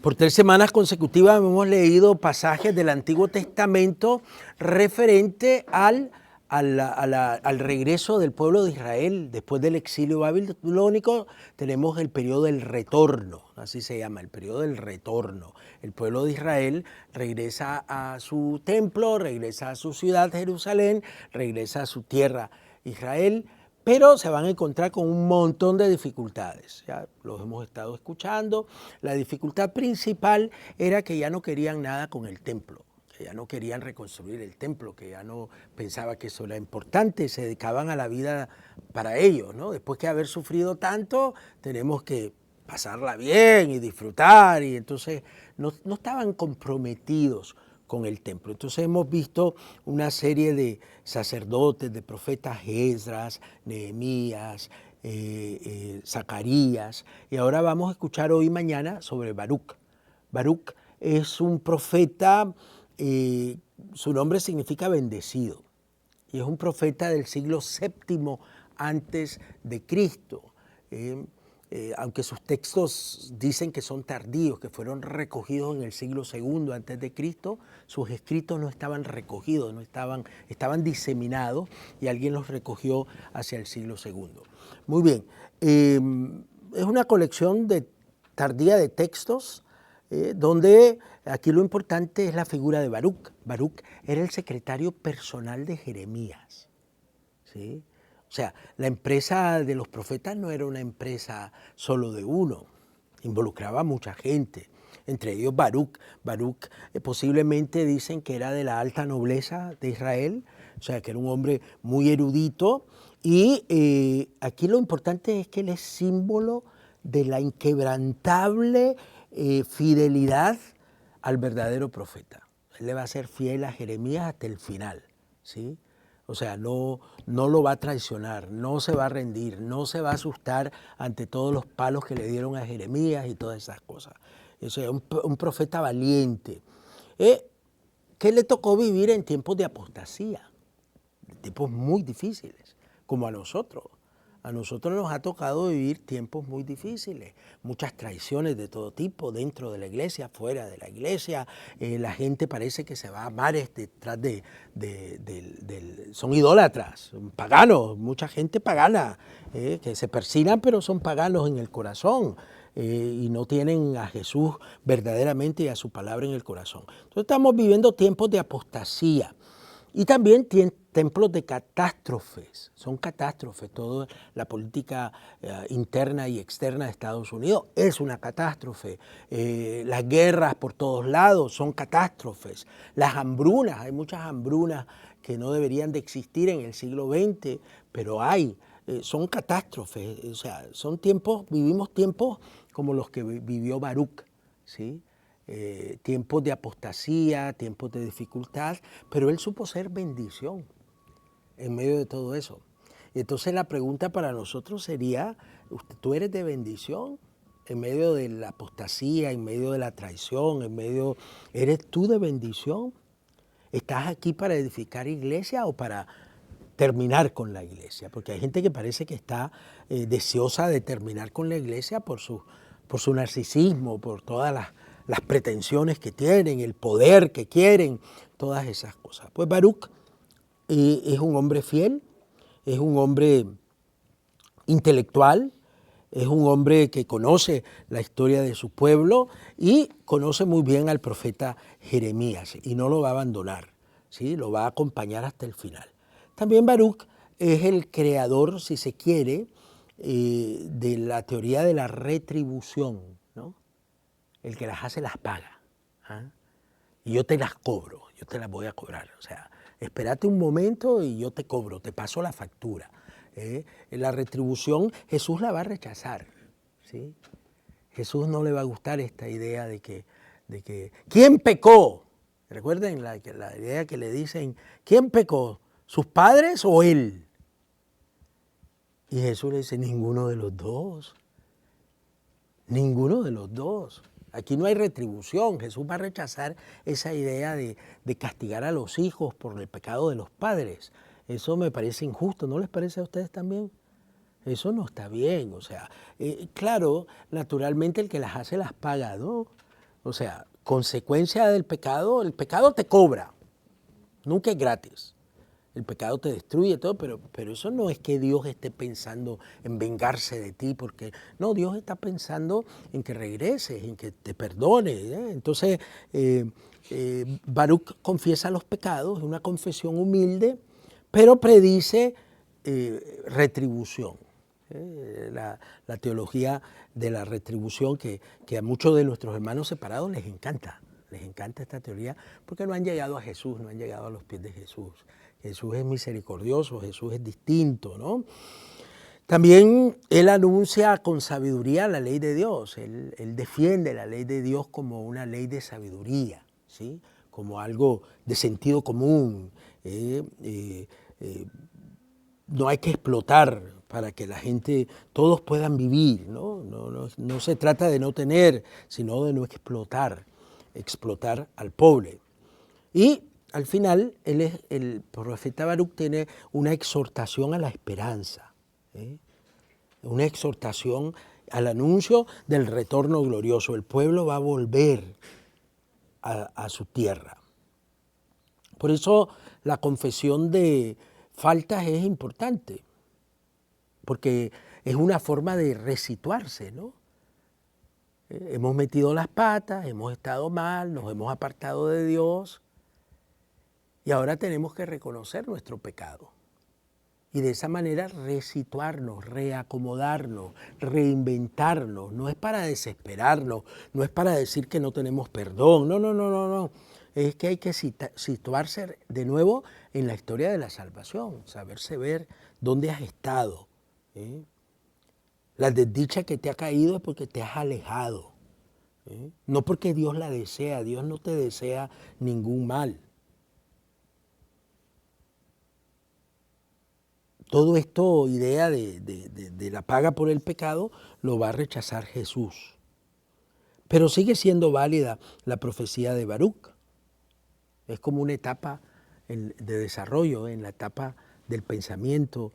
Por 3 semanas consecutivas hemos leído pasajes del Antiguo Testamento referente al regreso del pueblo de Israel. Después del exilio babilónico tenemos el periodo del retorno, así se llama, el periodo del retorno. El pueblo de Israel regresa a su templo, regresa a su ciudad Jerusalén, regresa a su tierra Israel, pero se van a encontrar con un montón de dificultades. Ya los hemos estado escuchando. La dificultad principal era que ya no querían nada con el templo, que ya no querían reconstruir el templo, que ya no pensaba que eso era importante, se dedicaban a la vida para ellos, ¿no? Después de haber sufrido tanto, tenemos que pasarla bien y disfrutar, y entonces no estaban comprometidos con el templo. Entonces hemos visto una serie de sacerdotes, de profetas, Esdras, Nehemías, Zacarías, y ahora vamos a escuchar hoy y mañana sobre Baruc. Baruc es un profeta, su nombre significa bendecido, y es un profeta del siglo VII antes de Cristo. Aunque sus textos dicen que son tardíos, que fueron recogidos en el siglo II antes de Cristo, sus escritos no estaban recogidos, estaban diseminados, y alguien los recogió hacia el siglo II. Muy bien, es una colección tardía de textos, donde aquí lo importante es la figura de Baruc. Baruc era el secretario personal de Jeremías, ¿sí? O sea, la empresa de los profetas no era una empresa solo de uno, involucraba a mucha gente, entre ellos Baruc. Baruc posiblemente dicen que era de la alta nobleza de Israel, o sea, que era un hombre muy erudito, y aquí lo importante es que él es símbolo de la inquebrantable fidelidad al verdadero profeta. Él le va a ser fiel a Jeremías hasta el final, ¿sí? O sea, no lo va a traicionar, no se va a rendir, no se va a asustar ante todos los palos que le dieron a Jeremías y todas esas cosas. Eso es un profeta valiente. ¿Qué le tocó vivir en tiempos de apostasía? Tiempos muy difíciles, como a nosotros. A nosotros nos ha tocado vivir tiempos muy difíciles, muchas traiciones de todo tipo, dentro de la iglesia, fuera de la iglesia. La gente parece que se va a mares detrás son idólatras, son paganos, mucha gente pagana, que se persignan, pero son paganos en el corazón. Y no tienen a Jesús verdaderamente y a su palabra en el corazón. Entonces estamos viviendo tiempos de apostasía. Y también templos de catástrofes, son catástrofes. Toda la política interna y externa de Estados Unidos es una catástrofe. Las guerras por todos lados son catástrofes. Las hambrunas, hay muchas hambrunas que no deberían de existir en el siglo XX, pero hay. Son catástrofes, o sea, vivimos tiempos como los que vivió Baruc, ¿sí? Tiempos de apostasía, tiempos de dificultad, pero él supo ser bendición en medio de todo eso. Y entonces la pregunta para nosotros sería, ¿tú eres de bendición en medio de la apostasía, en medio de la traición, ¿eres tú de bendición? ¿Estás aquí para edificar iglesia o para terminar con la iglesia? Porque hay gente que parece que está deseosa de terminar con la iglesia por su narcisismo, por todas las pretensiones que tienen, el poder que quieren, todas esas cosas. Pues Baruc es un hombre fiel, es un hombre intelectual, es un hombre que conoce la historia de su pueblo y conoce muy bien al profeta Jeremías y no lo va a abandonar, ¿sí? Lo va a acompañar hasta el final. También Baruc es el creador, si se quiere, de la teoría de la retribución, ¿no? El que las hace las paga, ¿ah? Y yo te las cobro, yo te las voy a cobrar. O sea, espérate un momento y yo te cobro, te paso la factura. La retribución Jesús la va a rechazar, ¿sí? Jesús no le va a gustar esta idea de que ¿quién pecó? Recuerden la idea que le dicen, ¿quién pecó? ¿Sus padres o él? Y Jesús le dice, ninguno de los dos. Ninguno de los dos. Aquí no hay retribución. Jesús va a rechazar esa idea de castigar a los hijos por el pecado de los padres. Eso me parece injusto. ¿No les parece a ustedes también? Eso no está bien. O sea, claro, naturalmente el que las hace las paga, ¿no? O sea, consecuencia del pecado, el pecado te cobra, nunca es gratis. El pecado te destruye todo, pero eso no es que Dios esté pensando en vengarse de ti, porque no, Dios está pensando en que regreses, en que te perdones. Entonces, Baruch confiesa los pecados, es una confesión humilde, pero predice retribución. La teología de la retribución que a muchos de nuestros hermanos separados les encanta esta teoría, porque no han llegado a Jesús, no han llegado a los pies de Jesús. Jesús es misericordioso, Jesús es distinto, ¿no? También él anuncia con sabiduría la ley de Dios, él defiende la ley de Dios como una ley de sabiduría, ¿sí? Como algo de sentido común. No hay que explotar para que la gente, todos puedan vivir, ¿no? No se trata de no tener, sino de no explotar al pobre. Y al final, el profeta Baruch tiene una exhortación a la esperanza, una exhortación al anuncio del retorno glorioso. El pueblo va a volver a su tierra. Por eso la confesión de faltas es importante, porque es una forma de resituarse, ¿no? Hemos metido las patas, hemos estado mal, nos hemos apartado de Dios, y ahora tenemos que reconocer nuestro pecado. Y de esa manera resituarnos, reacomodarnos, reinventarnos. No es para desesperarnos, no es para decir que no tenemos perdón. No. Es que hay que situarse de nuevo en la historia de la salvación, saberse ver dónde has estado. La desdicha que te ha caído es porque te has alejado. No porque Dios la desea, Dios no te desea ningún mal. Todo esto, idea de la paga por el pecado, lo va a rechazar Jesús. Pero sigue siendo válida la profecía de Baruch. Es como una etapa de desarrollo, en la etapa del pensamiento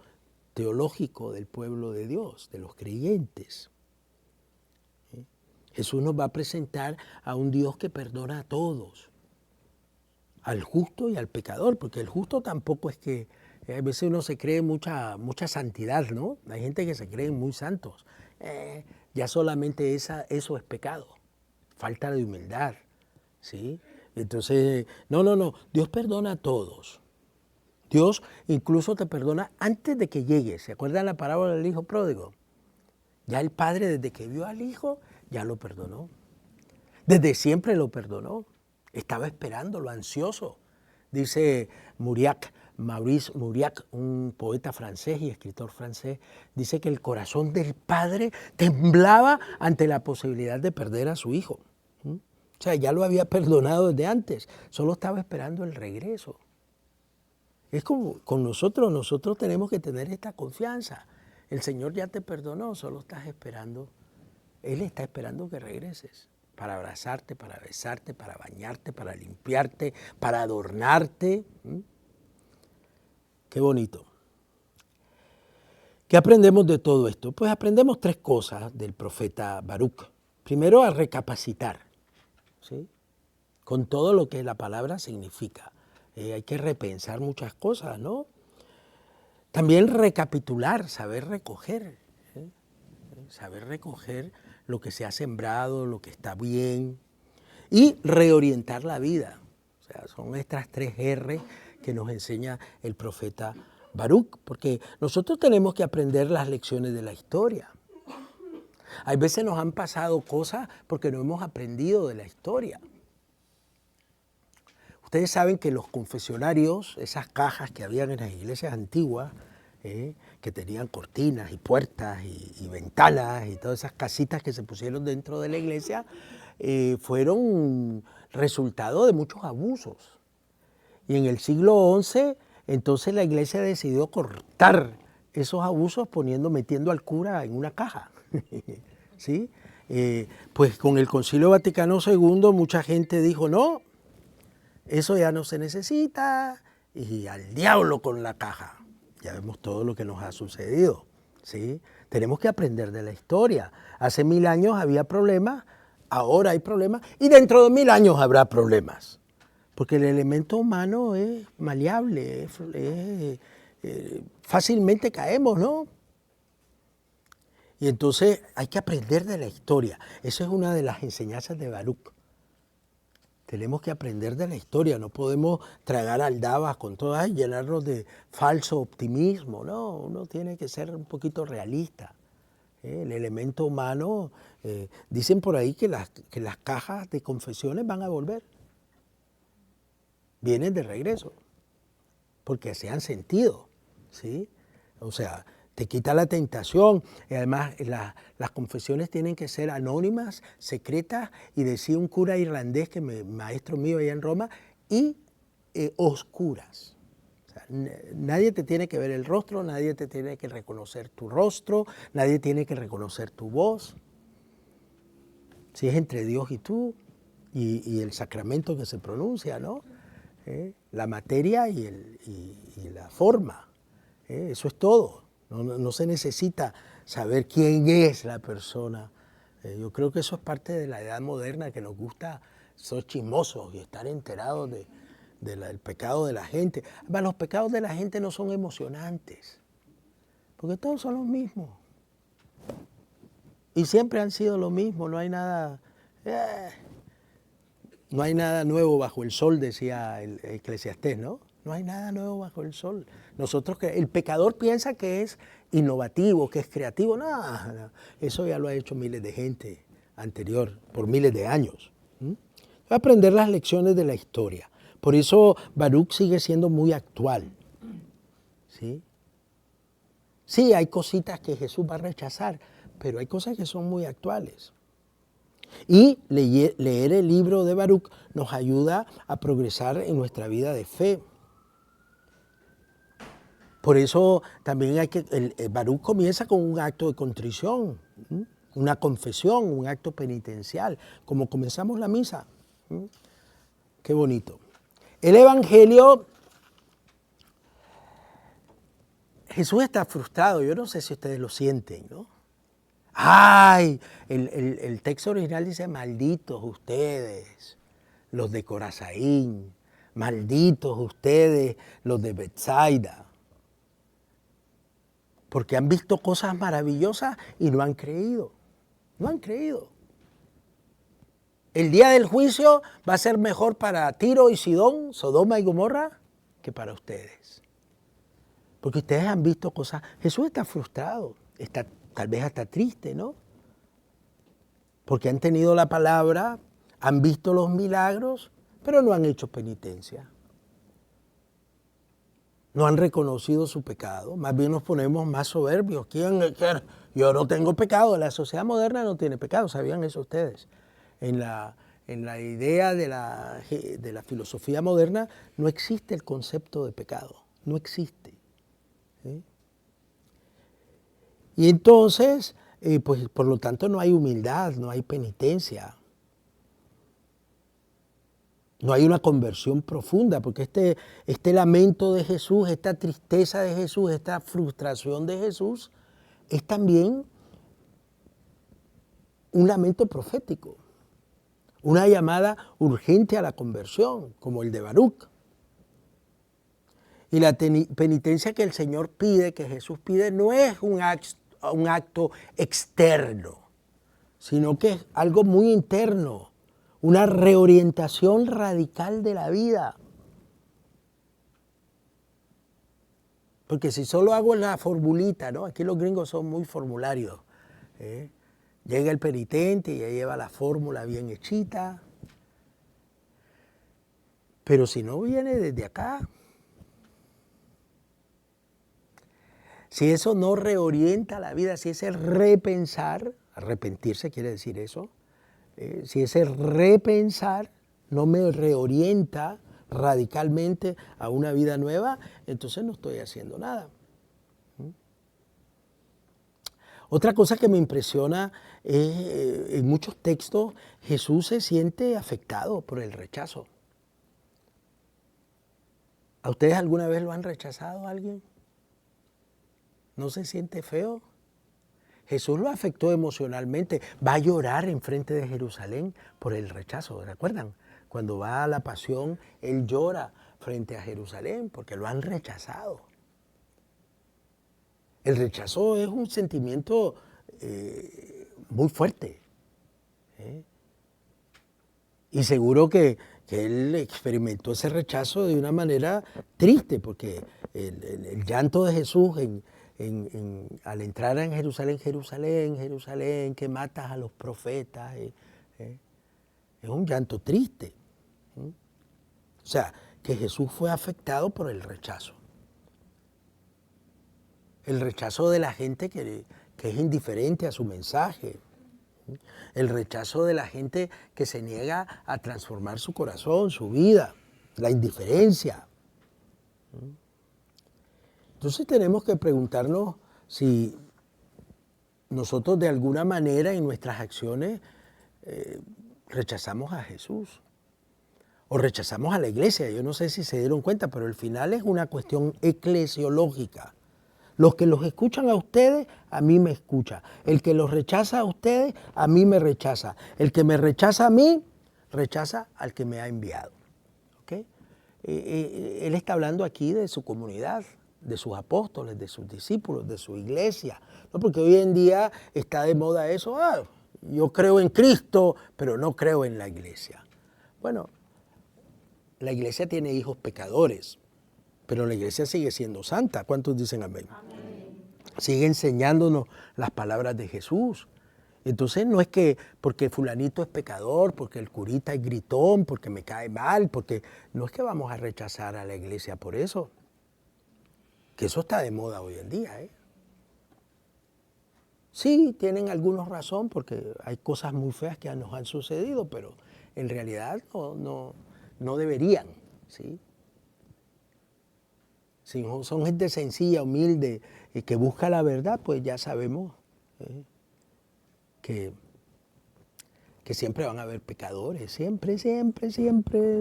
teológico del pueblo de Dios, de los creyentes. Jesús nos va a presentar a un Dios que perdona a todos, al justo y al pecador, porque el justo tampoco es que a veces uno se cree mucha santidad, ¿no? Hay gente que se cree muy santos. Ya solamente eso es pecado, falta de humildad, ¿sí? Entonces, no, Dios perdona a todos. Dios incluso te perdona antes de que llegues. ¿Se acuerdan la parábola del hijo pródigo? Ya el padre, desde que vio al hijo, ya lo perdonó. Desde siempre lo perdonó. Estaba esperándolo, ansioso. Dice Maurice Mauriac, un poeta francés y escritor francés, dice que el corazón del padre temblaba ante la posibilidad de perder a su hijo. O sea, ya lo había perdonado desde antes, solo estaba esperando el regreso. Es como con nosotros tenemos que tener esta confianza. El Señor ya te perdonó, solo estás esperando. Él está esperando que regreses para abrazarte, para besarte, para bañarte, para limpiarte, para adornarte. Qué bonito. ¿Qué aprendemos de todo esto? Pues aprendemos tres cosas del profeta Baruch. Primero, a recapacitar, ¿sí? Con todo lo que la palabra significa. Hay que repensar muchas cosas, ¿no? También recapitular, saber recoger, ¿sí? Saber recoger lo que se ha sembrado, lo que está bien, y reorientar la vida. O sea, son estas tres R que nos enseña el profeta Baruch, porque nosotros tenemos que aprender las lecciones de la historia. Hay veces nos han pasado cosas porque no hemos aprendido de la historia. Ustedes saben que los confesionarios, esas cajas que habían en las iglesias antiguas, que tenían cortinas y puertas y ventanas y todas esas casitas que se pusieron dentro de la iglesia, fueron resultado de muchos abusos. Y en el siglo XI, entonces la iglesia decidió cortar esos abusos metiendo al cura en una caja. ¿Sí? Pues con el Concilio Vaticano II mucha gente dijo, no, eso ya no se necesita y al diablo con la caja. Ya vemos todo lo que nos ha sucedido, ¿sí? Tenemos que aprender de la historia. Hace 1000 años había problemas, ahora hay problemas y dentro de 1000 años habrá problemas. Porque el elemento humano es maleable, fácilmente caemos, ¿no? Y entonces hay que aprender de la historia. Esa es una de las enseñanzas de Baruch. Tenemos que aprender de la historia, no podemos tragar aldabas con todas y llenarnos de falso optimismo, no, uno tiene que ser un poquito realista. El elemento humano, dicen por ahí que las cajas de confesiones van a volver, vienen de regreso, porque se han sentido, ¿sí? O sea, te quita la tentación. Y además, las confesiones tienen que ser anónimas, secretas, y decía un cura irlandés, maestro mío allá en Roma, y oscuras. O sea, nadie te tiene que ver el rostro, nadie te tiene que reconocer tu rostro, nadie tiene que reconocer tu voz. Si es entre Dios y tú, y el sacramento que se pronuncia, ¿no? La materia y la forma. Eso es todo. No se necesita saber quién es la persona. Yo creo que eso es parte de la edad moderna, que nos gusta ser chismosos y estar enterados del pecado de la gente. Pero los pecados de la gente no son emocionantes, porque todos son los mismos. Y siempre han sido lo mismo, no hay nada nuevo bajo el sol, decía el Eclesiastés, ¿no? No hay nada nuevo bajo el sol. El pecador piensa que es innovativo, que es creativo. No, eso ya lo ha hecho miles de gente anterior, por miles de años. Aprender las lecciones de la historia. Por eso Baruch sigue siendo muy actual. ¿Sí? Sí, hay cositas que Jesús va a rechazar, pero hay cosas que son muy actuales. Y leer el libro de Baruch nos ayuda a progresar en nuestra vida de fe. Por eso también el Baruch comienza con un acto de contrición, una confesión, un acto penitencial, como comenzamos la misa. Qué bonito. El Evangelio, Jesús está frustrado, yo no sé si ustedes lo sienten, ¿no? ¡Ay! El texto original dice, malditos ustedes, los de Corazaín, malditos ustedes, los de Betsaida, porque han visto cosas maravillosas y no han creído, no han creído. El día del juicio va a ser mejor para Tiro y Sidón, Sodoma y Gomorra, que para ustedes. Porque ustedes han visto cosas. Jesús está frustrado, tal vez hasta triste, ¿no? Porque han tenido la palabra, han visto los milagros, pero no han hecho penitencia. No han reconocido su pecado, más bien nos ponemos más soberbios. Yo no tengo pecado, la sociedad moderna no tiene pecado, ¿sabían eso ustedes? En la idea de la filosofía moderna no existe el concepto de pecado, no existe. ¿Sí? Y entonces, pues por lo tanto no hay humildad, no hay penitencia. No hay una conversión profunda, porque este lamento de Jesús, esta tristeza de Jesús, esta frustración de Jesús, es también un lamento profético, una llamada urgente a la conversión, como el de Baruch. Y la penitencia que el Señor pide, que Jesús pide, no es un acto externo, sino que es algo muy interno. Una reorientación radical de la vida. Porque si solo hago la formulita, ¿no? Aquí los gringos son muy formularios. Llega el penitente y ya lleva la fórmula bien hechita. Pero si no viene desde acá, si eso no reorienta la vida, si ese repensar, arrepentirse quiere decir eso, si ese repensar no me reorienta radicalmente a una vida nueva, entonces no estoy haciendo nada. Otra cosa que me impresiona es, en muchos textos, Jesús se siente afectado por el rechazo. ¿A ustedes alguna vez lo han rechazado a alguien? ¿No se siente feo? Jesús lo afectó emocionalmente. Va a llorar enfrente de Jerusalén por el rechazo. ¿Recuerdan? Cuando va a la pasión, Él llora frente a Jerusalén porque lo han rechazado. El rechazo es un sentimiento muy fuerte. Y seguro que Él experimentó ese rechazo de una manera triste, porque el llanto de Jesús al entrar en Jerusalén, Jerusalén, Jerusalén, que matas a los profetas, es un llanto triste. O sea, que Jesús fue afectado por el rechazo. El rechazo de la gente que es indiferente a su mensaje. El rechazo de la gente que se niega a transformar su corazón, su vida. La indiferencia. Entonces tenemos que preguntarnos si nosotros de alguna manera en nuestras acciones rechazamos a Jesús o rechazamos a la iglesia. Yo no sé si se dieron cuenta, pero al final es una cuestión eclesiológica. Los que los escuchan a ustedes, a mí me escucha. El que los rechaza a ustedes, a mí me rechaza. El que me rechaza a mí, rechaza al que me ha enviado. ¿Okay? Él está hablando aquí de su comunidad, de sus apóstoles, de sus discípulos, de su iglesia. ¿No? Porque hoy en día está de moda eso, yo creo en Cristo, pero no creo en la iglesia. Bueno, la iglesia tiene hijos pecadores, pero la iglesia sigue siendo santa. ¿Cuántos dicen amén? Amén. Sigue enseñándonos las palabras de Jesús. Entonces no es que porque fulanito es pecador, porque el curita es gritón, porque me cae mal, porque no es que vamos a rechazar a la iglesia por eso. Que eso está de moda hoy en día. Sí, tienen algunos razón porque hay cosas muy feas que nos han sucedido, pero en realidad no deberían, ¿sí? Si son gente sencilla, humilde y que busca la verdad, pues ya sabemos que siempre van a haber pecadores, siempre,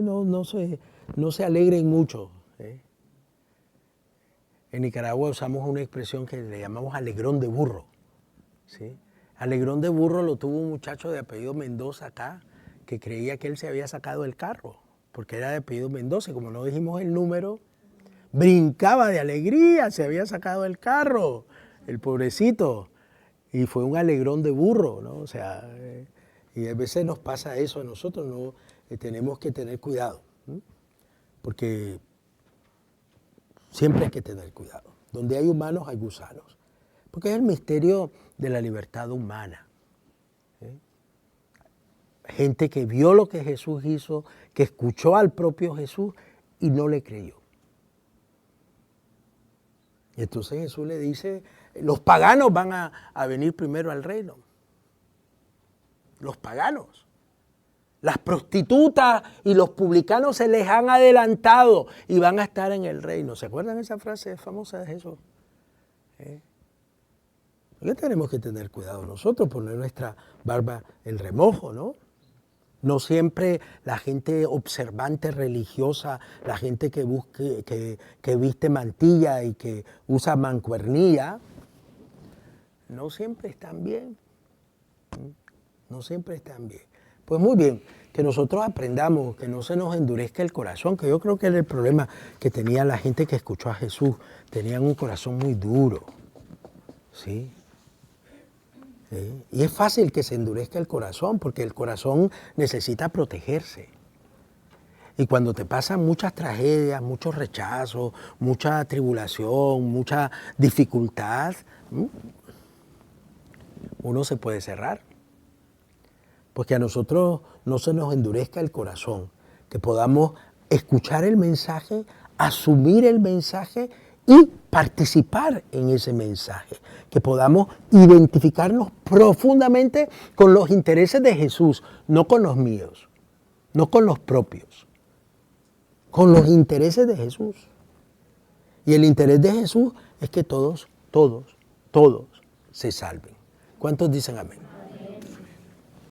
no se alegren mucho. En Nicaragua usamos una expresión que le llamamos alegrón de burro. ¿Sí? Alegrón de burro lo tuvo un muchacho de apellido Mendoza acá, que creía que él se había sacado el carro, porque era de apellido Mendoza, y como no dijimos el número, brincaba de alegría, se había sacado el carro, el pobrecito, y fue un alegrón de burro, ¿no? O sea, y a veces nos pasa eso a nosotros, ¿no? Tenemos que tener cuidado, ¿sí? Porque siempre hay que tener cuidado. Donde hay humanos hay gusanos, porque es el misterio de la libertad humana. ¿Sí? Gente que vio lo que Jesús hizo, que escuchó al propio Jesús y no le creyó. Y entonces Jesús le dice, los paganos van a venir primero al reino. Los paganos. Las prostitutas y los publicanos se les han adelantado y van a estar en el reino. ¿Se acuerdan esa frase famosa de Jesús? Porque tenemos que tener cuidado nosotros, poner nuestra barba en remojo, ¿no? No siempre la gente observante religiosa, la gente que viste mantilla y que usa mancuernilla, no siempre están bien. No siempre están bien. Pues muy bien, que nosotros aprendamos, que no se nos endurezca el corazón, que yo creo que era el problema que tenía la gente que escuchó a Jesús. Tenían un corazón muy duro, ¿sí? ¿Sí? Y es fácil que se endurezca el corazón, porque el corazón necesita protegerse. Y cuando te pasan muchas tragedias, muchos rechazos, mucha tribulación, mucha dificultad, uno se puede cerrar. Porque a nosotros no se nos endurezca el corazón, que podamos escuchar el mensaje, asumir el mensaje y participar en ese mensaje, que podamos identificarnos profundamente con los intereses de Jesús, no con los míos, no con los propios, con los intereses de Jesús. Y el interés de Jesús es que todos se salven. ¿Cuántos dicen amén?